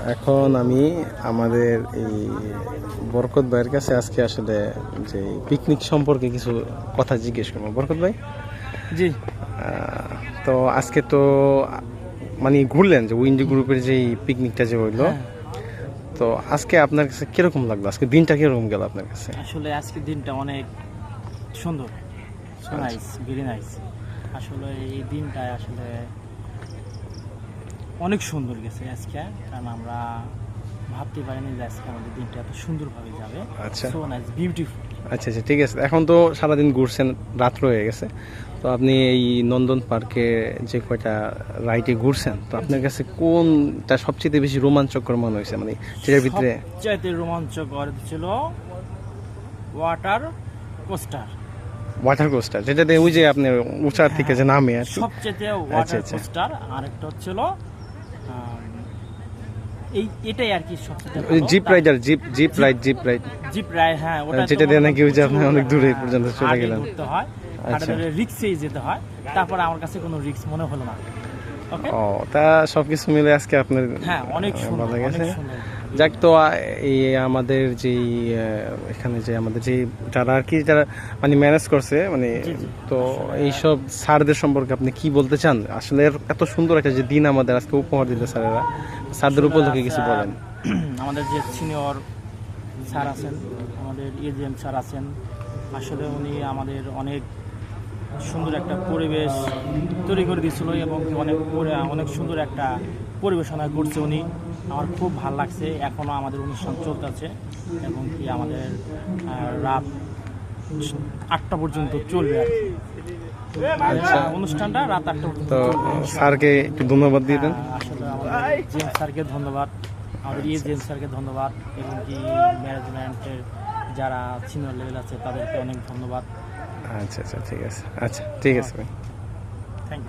এখন আমি আমাদের এই বরকত ভাইয়ের কাছে আজকে আসলে যে পিকনিক সম্পর্কে কিছু কথা জিজ্ঞেস করবো। বরকত ভাই, জি তো আজকে তো মানে ঘুরলেন যে উইন্ডি গ্রুপের যে পিকনিকটা যে হইলো, হ্যাঁ, তো আজকে আপনার কাছে কিরকম লাগলো? আজকে দিনটা কিরকম গেল আপনার কাছে? আসলে আজকের দিনটা অনেক সুন্দর, নাইস, ভেরি নাইস। আসলে এই দিনটায় আসলে অনেক সুন্দর গেছে আজকে, কারণ আমরা ভাবতে পারিনি যে আজকে আমাদের দিনটা এত সুন্দরভাবে যাবে। আচ্ছা। So nice, beautiful. আচ্ছা আচ্ছা, ঠিক আছে। এখন তো সারাদিন ঘুরছেন, রাত্র হয়ে গেছে, তো আপনি এই নন্দন পার্কে যে কয়টা রাইডে ঘুরছেন, তো আপনার কাছে কোনটা সবচেয়ে বেশি রোমাঞ্চকর মনে হয়েছে? মানে যেটার ভিতরে সবচাইতে রোমাঞ্চকর ছিল ওয়াটার কোস্টার। ওয়াটার কোস্টার, যেটাতে ওই যে আপনি উঁচা থেকে যে নামে আর কি। সবচেয়ে আচ্ছা ওয়াটার আচ্ছা, কোস্টার, আরেকটা হচ্ছিল এটাই আর কি সবচেয়ে ওই ভালো। Jeep rider, jeep ride. Jeep ride, হ্যাঁ, ওটা যেটা দিয়ে নাকি ওই যে আপনি অনেক দূরে পর্যন্ত চলে গেলেন। ঘুরতে হয়, আচ্ছা। রিক্সেই যেতে হয়। তারপরে আমার কাছে কোনো রিক্স মনে হলো না। ওকে, ও, তা সবকিছু মিলে আজকে আপনার হ্যাঁ, অনেক সুন্দর, ভালো অনেক গেছে। সুন্দর। যাক, তো এই আমাদের যেই এখানে যে আমাদের যে যারা আর কি যারা মানে ম্যানেজ করছে মানে, জি, জি। তো এইসব স্যারদের সম্পর্কে আপনি কি বলতে চান? আসলে এত সুন্দর একটা যে দিন আমাদের আজকে উপহার দিল স্যারেরা, স্যারদের উপলক্ষে কিছু বলেন। আমাদের যে সিনিয়র স্যার আছেন, আমাদের এজিএম স্যার আছেন, আসলে উনি আমাদের অনেক সুন্দর একটা পরিবেশ তৈরি করে দিয়েছিল এবং অনেক সুন্দর একটা পরিবেশনা করছে উনি। আমার খুব ভালো লাগছে। এখনও আমাদের অনুষ্ঠান চলতেছে এবং কি আমাদের রাত 8টা পর্যন্ত চলবে আর কি। আচ্ছা, অনুষ্ঠানটা রাত 8টা পর্যন্ত তো চলবে। স্যারকে একটু ধন্যবাদ দিয়ে দেন। আসলে আমাদের জেমস স্যারকে ধন্যবাদ, আমাদের জেমস স্যারকে ধন্যবাদ এবং কি ম্যানেজমেন্টের যারা সিনিয়র লেভেল আছে তাদেরকে অনেক ধন্যবাদ। আচ্ছা আচ্ছা, ঠিক আছে। আচ্ছা, ঠিক আছে ভাই।